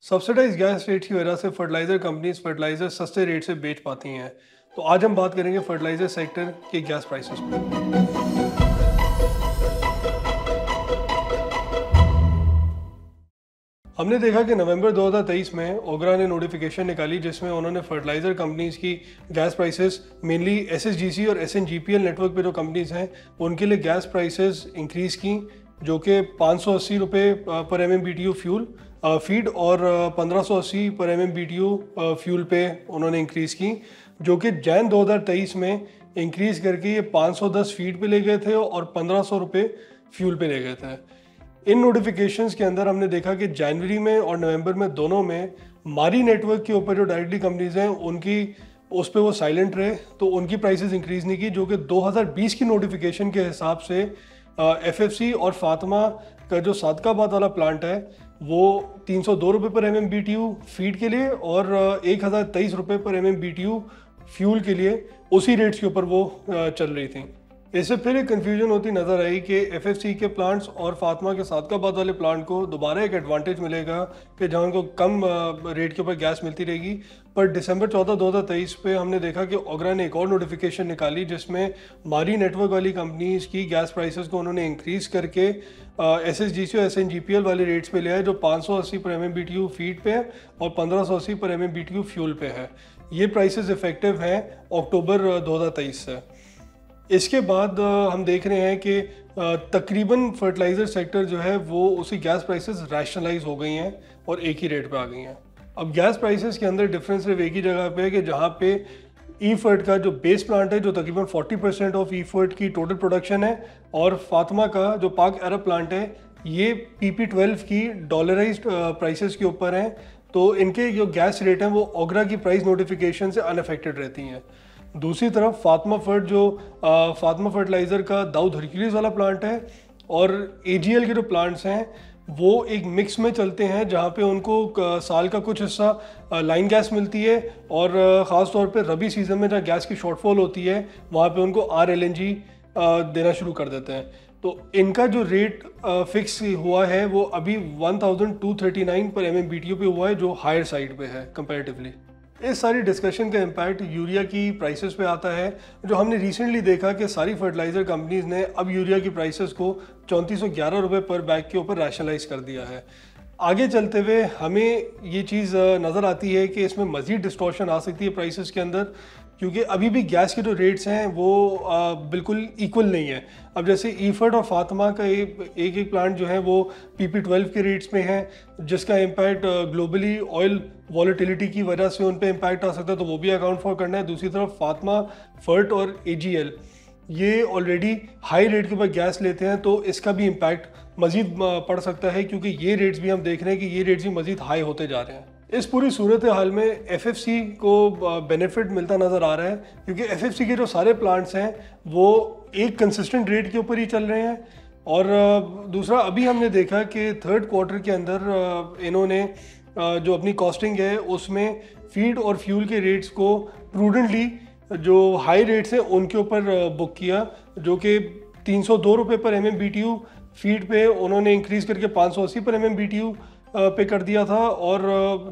Subsidise gas rate की वजह से फर्टिलाइज़र कंपनीज फर्टिलाइज़र सस्ते रेट से बेच पाती हैं। तो आज हम बात करेंगे फर्टिलाइज़र सेक्टर के गैस प्राइसेस पर। हमने देखा कि नवंबर 2023 में ओगरा ने नोटिफिकेशन निकाली जिसमें उन्होंने फर्टिलाइज़र कंपनीज की गैस प्राइसेस मेनली एसएसजीसी और एसएनजीपीएल नेटवर्क पे जो कंपनीज हैं उनके लिए गैस प्राइसेस इंक्रीज़ की, जो कि 580 रुपये पर MMBTU फ्यूल फीड और 1580 पर MMBTU फ्यूल पे उन्होंने इंक्रीज़ की, जो कि जैन 2023 में इंक्रीज़ करके ये 510 फीड पे ले गए थे और 1500 रुपये फ्यूल पे ले गए थे। इन नोटिफिकेशंस के अंदर हमने देखा कि जनवरी में और नवंबर में दोनों में मारी नेटवर्क के ऊपर जो डायरेक्टली कंपनीज हैं उनकी उस पर वो साइलेंट रहे, तो उनकी प्राइसेस इंक्रीज़ नहीं की, जो कि 2020 की नोटिफिकेशन के हिसाब से एफएफसी और फातिमा का जो सादकाबाद वाला प्लांट है वो 302 रुपये पर MMBTU फीड के लिए और 1023 रुपये पर MMBTU फ्यूल के लिए उसी रेट्स के ऊपर वो चल रही थी। इससे फिर एक कन्फ्यूजन होती नज़र आई कि एफएफसी के प्लांट्स और फातिमा के सादकाबाद वाले प्लांट को दोबारा एक एडवांटेज मिलेगा कि जहां उनको कम रेट के ऊपर गैस मिलती रहेगी। पर दिसंबर 14, 2023 पे हमने देखा कि ओगरा ने एक और नोटिफिकेशन निकाली जिसमें मारी नेटवर्क वाली कंपनीज की गैस प्राइसेस को उन्होंने इंक्रीज़ करके एसएसजीसी और एसएनजीपीएल वाले रेट्स पे लिया है, जो 580 पर MMBTU फीड पे है और 1580 पर MMBTU फ्यूल पे है। ये प्राइसेस इफेक्टिव हैं अक्टूबर 2023 से। इसके बाद हम देख रहे हैं कि तकरीबन फर्टिलाइज़र सेक्टर जो है वो उसकी गैस प्राइसेस रैशनलाइज हो गई हैं और एक ही रेट पे आ गई हैं। अब गैस प्राइसेस के अंदर डिफरेंस सिर्फ एक ही जगह पे है कि जहाँ पे ई-फर्ट का जो बेस प्लांट है जो तकरीबन 40% ऑफ ई-फर्ट की टोटल प्रोडक्शन है और फातिमा का जो पाक अरब प्लांट है ये PP12 की डॉलराइज्ड प्राइसेस के ऊपर हैं, तो इनके जो गैस रेट हैं वो ओगरा की प्राइस नोटिफिकेशन से अनअफेक्टेड रहती हैं। दूसरी तरफ फातिमा फर्टिलाइज़र का दाऊद हरक्यूलिस वाला प्लांट है और AGL के जो प्लांट्स हैं वो एक मिक्स में चलते हैं जहाँ पे उनको साल का कुछ हिस्सा लाइन गैस मिलती है और ख़ास तौर पे रबी सीज़न में जहाँ गैस की शॉर्टफॉल होती है वहाँ पे उनको RLNG देना शुरू कर देते हैं। तो इनका जो रेट फिक्स हुआ है वो अभी 1239 पर MMBTU पे हुआ है, जो हायर साइड पे है कंपैरेटिवली। इस सारी डिस्कशन का इम्पैक्ट यूरिया की प्राइसेस पे आता है, जो हमने रिसेंटली देखा कि सारी फर्टिलाइज़र कंपनीज ने अब यूरिया की प्राइसेस को 3411 रुपये पर बैग के ऊपर रैशनलाइज कर दिया है। आगे चलते हुए हमें ये चीज़ नज़र आती है कि इसमें मज़ीद डिस्टॉर्शन आ सकती है प्राइसेस के अंदर, क्योंकि अभी भी गैस के जो रेट्स हैं वो बिल्कुल इक्वल नहीं है। अब जैसे ई-फर्ट और फातिमा का एक प्लांट जो है वो PP12 के रेट्स में है, जिसका इम्पैक्ट ग्लोबली ऑयल वॉलेटिलिटी की वजह से उन पे इम्पैक्ट आ सकता है, तो वो भी अकाउंट फॉर करना है। दूसरी तरफ फातिमा, फर्ट और AGL ये ऑलरेडी हाई रेट के ऊपर गैस लेते हैं, तो इसका भी इम्पैक्ट मज़ीद पड़ सकता है, क्योंकि ये रेट्स भी हम देख रहे हैं कि ये रेट्स भी मज़ीद हाई होते जा रहे हैं। इस पूरी सूरत हाल में एफएफसी को बेनिफिट मिलता नज़र आ रहा है, क्योंकि एफएफसी के जो सारे प्लांट्स हैं वो एक कंसिस्टेंट रेट के ऊपर ही चल रहे हैं। और दूसरा अभी हमने देखा कि थर्ड क्वार्टर के अंदर इन्होंने जो अपनी कॉस्टिंग है उसमें फीड और फ्यूल के रेट्स को प्रूडेंटली जो हाई रेट्स हैं उनके ऊपर बुक किया, जो कि 302 रुपये पर MMBTU फीड पे उन्होंने इंक्रीज़ करके 580 पर MMBTU पे कर दिया था, और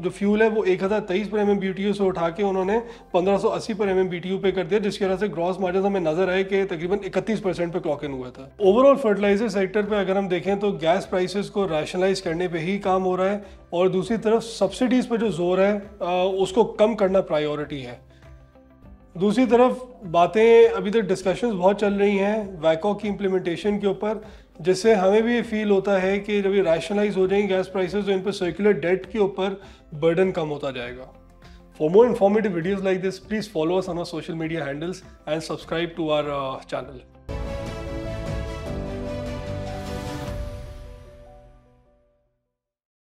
जो फ्यूल है वो 1023 पर MMBTU से उठा के उन्होंने 1580 पर MMBTU पे कर दिया, जिसकी वजह से ग्रॉस मार्जिन हमें नजर आए कि तकरीबन 31% पे क्लॉक इन हुआ था। ओवरऑल फर्टिलाइजर सेक्टर पे अगर हम देखें तो गैस प्राइसेस को रैशनलाइज करने पे ही काम हो रहा है, और दूसरी तरफ सब्सिडीज़ पर जो जोर है उसको कम करना प्रायोरिटी है। दूसरी तरफ बातें अभी तक डिस्कशंस बहुत चल रही हैं वैको की इम्प्लीमेंटेशन के ऊपर, जिससे हमें भी ये फील होता है कि जब ये रैशनलाइज हो जाएंगे गैस प्राइसेस तो इन पर सर्कुलर डेट के ऊपर बर्डन कम होता जाएगा। For more informative videos like this please follow us on our social media handles and subscribe to our channel.